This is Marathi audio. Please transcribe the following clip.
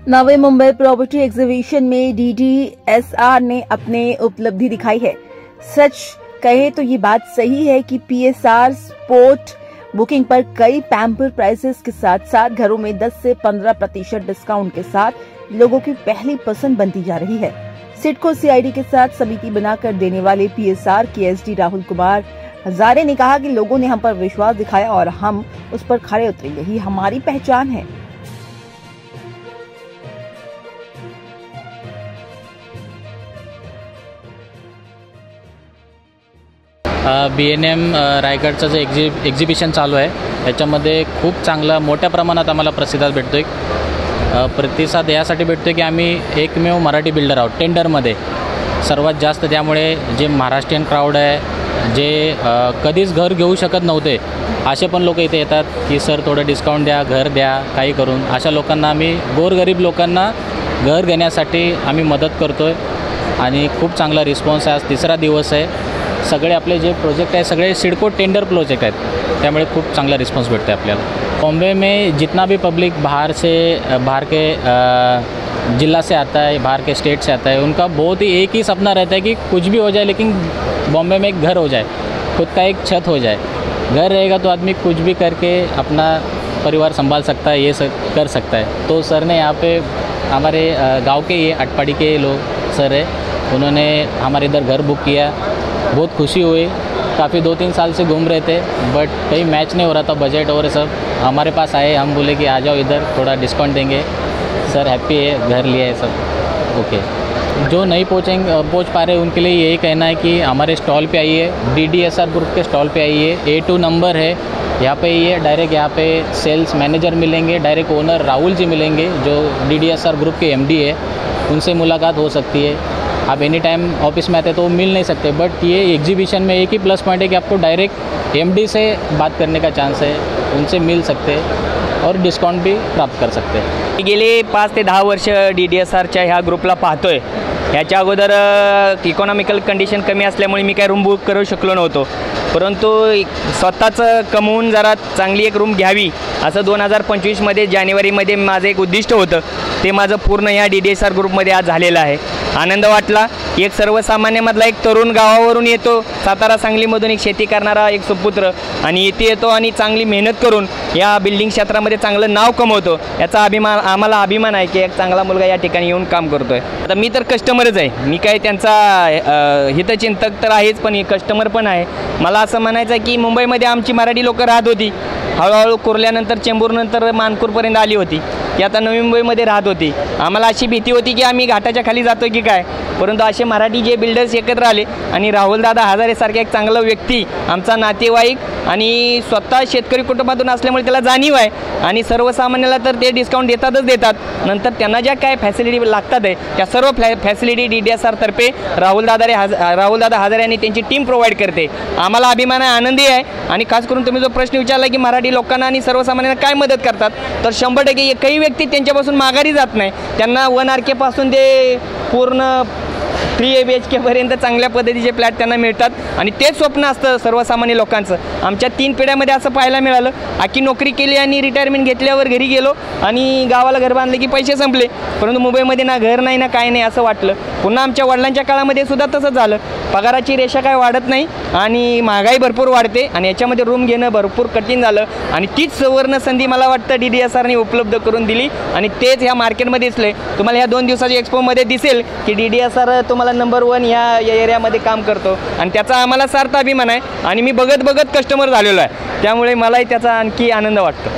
नवी मुंबई प्रॉपर्टी एग्जीबिशन में डीडीएसआर ने अपने उपलब्धि दिखाई है। सच कहे तो ये बात सही है कि पीएसआर स्पोर्ट बुकिंग पर कई पैम्पर प्राइसेस के साथ साथ घरों में 10 से 15% डिस्काउंट के साथ लोगों की पहली पसंद बनती जा रही है। सिडको सीआईडी के साथ समिति बनाकर देने वाले पीएसआर के एसडी राहुल कुमार हजारे ने कहा कि लोगों ने हम पर विश्वास दिखाया और हम उस पर खरे उतरे, यही हमारी पहचान है। BNM रायगडचं जे एक्झिबिशन चालू आहे त्याच्यामध्ये खूप चांगला मोठ्या प्रमाणात आम्हाला प्रतिसाद भेटतो आहे। प्रतिसाद यासाठी भेटतो की आम्ही एकमेव मराठी बिल्डर आहोत टेंडरमध्ये सर्वात जास्त। त्यामुळे जे महाराष्ट्रीयन क्राऊड आहे, जे कधीच घर घेऊ शकत नव्हते असे पण लोक इथे येतात की सर थोडं डिस्काउंट द्या, घर द्या, काही करून अशा लोकांना आम्ही गोरगरीब लोकांना घर देण्यासाठी आम्ही मदत करतो आहे आणि खूप चांगला रिस्पॉन्स आहे। आज तिसरा दिवस आहे। सगळे आपले जे प्रोजेक्ट आहे सगळे सिडको टेंडर प्रोजेक्ट आहेत, त्यामुळे खूप चांगला रिस्पॉन्स भेटता है आपल्याला। बॉम्बे में जितना भी पब्लिक बाहर के जिला से आता है, बाहर के स्टेट से आता है, उनका बहुत ही एक ही सपना रहता है कि कुछ भी हो जाए लेकिन बॉम्बे में एक घर हो जाए, खुद का एक छत हो जाए। घर रहेगा तो आदमी कुछ भी करके अपना परिवार संभाल सकता है, ये सब कर सकता है। तो सर ने यहाँ पे हमारे गांव के ये अटपाड़ी के लोग सर है, उन्होंने हमारे इधर घर बुक किया। बहुत खुशी हुई। काफ़ी 2-3 साल से घूम रहे थे बट कहीं मैच नहीं हो रहा था बजट और सब। हमारे पास आए, हम बोले कि आ जाओ इधर, थोड़ा डिस्काउंट देंगे। सर हैप्पी है, घर लिया है सब ओके। जो नहीं पहुंच पा रहे उनके लिए यही कहना है कि हमारे स्टॉल पे आइए, डीडीएसआर ग्रुप के स्टॉल पे आइए। A2 नंबर है, यहाँ पे आइए। डायरेक्ट यहाँ पे सेल्स मैनेजर मिलेंगे, डायरेक्ट ओनर राहुल जी मिलेंगे जो डीडीएसआर ग्रुप के MD है, उनसे मुलाकात हो सकती है। आप एनी टाइम ऑफिस में आते तो मिल नहीं सकते, बट ये एग्जीबिशन में एक ही प्लस पॉइंट है कि आपको डायरेक्ट MD से बात करने का चांस है, उनसे मिल सकते हैं और डिस्काउंट भी प्राप्त कर सकते हैं। गेले 5 ते 10 वर्ष DDSRच्या ह्या ग्रुपला पाहतोय। ह्याच्या अगोदर इकॉनॉमिकल कंडिशन कमी असल्यामुळे मी काय रूम बुक करू शकलो नव्हतो, परंतु स्वतःचं कमवून जरा चांगली एक रूम घ्यावी असं 2025मध्ये जानेवारीमध्ये माझं एक उद्दिष्ट होतं। ते माझं पूर्ण ह्या DDSR ग्रुपमध्ये आज झालेलं आहे। आनंद वाटला। एक सर्वसामान्यामधला एक तरुण गावावरून येतो, सातारा सांगलीमधून एक शेती करणारा एक सुपुत्र, आणि इथे येतो आणि चांगली मेहनत करून या बिल्डिंग क्षेत्रामध्ये चांगलं नाव कमवतो। याचा आम्हाला अभिमान आहे की एक चांगला मुलगा या ठिकाणी येऊन काम करतोय। आता मी तर कस्टमरच आहे, मी काय त्यांचा हितचिंतक तर आहेच पण कस्टमर पण आहे। मला असं म्हणायचं आहे की मुंबईमध्ये आमची मराठी लोक राहत होती, हळूहळू कुर्ल्यानंतर चेंबूरनंतर मानपूरपर्यंत आली होती, ती आता नवी मुंबईमध्ये राहत होती। आम्हाला अशी भीती होती की आम्ही घाटाच्या खाली जातो की काय, परंतु असे मराठी जे बिल्डर्स एकत्र आले आणि राहुलदादा हजारेसारखे एक चांगला व्यक्ती, आमचा नातेवाईक आणि स्वतः शेतकरी कुटुंबातून असल्यामुळे त्याला जाणीव आहे आणि सर्वसामान्याला तर ते डिस्काउंट देतातच। नंतर त्यांना ज्या काय फॅसिलिटी लागतात आहे त्या सर्व फॅसिलिटी DDSR तर्फे राहुलदादा हजारे यांनी त्यांची टीम प्रोव्हाइड करते। आम्हाला अभिमान आहे, आनंदी आहे। आणि खास करून तुम्ही जो प्रश्न विचारला की मराठी लोकांना आणि सर्वसामान्यांना काय मदत करतात, तर 100% एकही व्यक्ती त्यांच्यापासून माघारी जात नाही। त्यांना 1 RK पासून ते पूर्ण 3 BHK पर्यंत चांगल्या पद्धतीचे फ्लॅट त्यांना मिळतात आणि तेच स्वप्न असतं सर्वसामान्य लोकांचं। आमच्या 3 पिढ्यामध्ये असं पाहायला मिळालं। आखी नोकरी केली आणि रिटायरमेंट घेतल्यावर घरी गेलो आणि गावाला घर बांधले की पैसे संपले, परंतु मुंबईमध्ये ना घर नाही ना काय नाही असं वाटलं। पुन्हा आमच्या वडिलांच्या काळामध्ये सुद्धा तसंच झालं। पगाराची रेषा काय वाढत नाही आणि महागाई भरपूर वाढते आणि याच्यामध्ये रूम घेणं भरपूर कठीण झालं आणि तीच सुवर्ण संधी मला वाटतं DDSRने उपलब्ध करून दिली आणि तेच ह्या मार्केटमध्ये दिसले। तुम्हाला ह्या 2 दिवसाच्या एक्सपोमध्ये दिसेल की DDSR तुम्हाला नंबर 1 ह्या एरियामध्ये काम करतो आणि त्याचा आम्हाला सार्थ अभिमान आहे आणि मी बघत कस्टमर झालेलो आहे, त्यामुळे मलाही त्याचा आणखी आनंद वाटतो।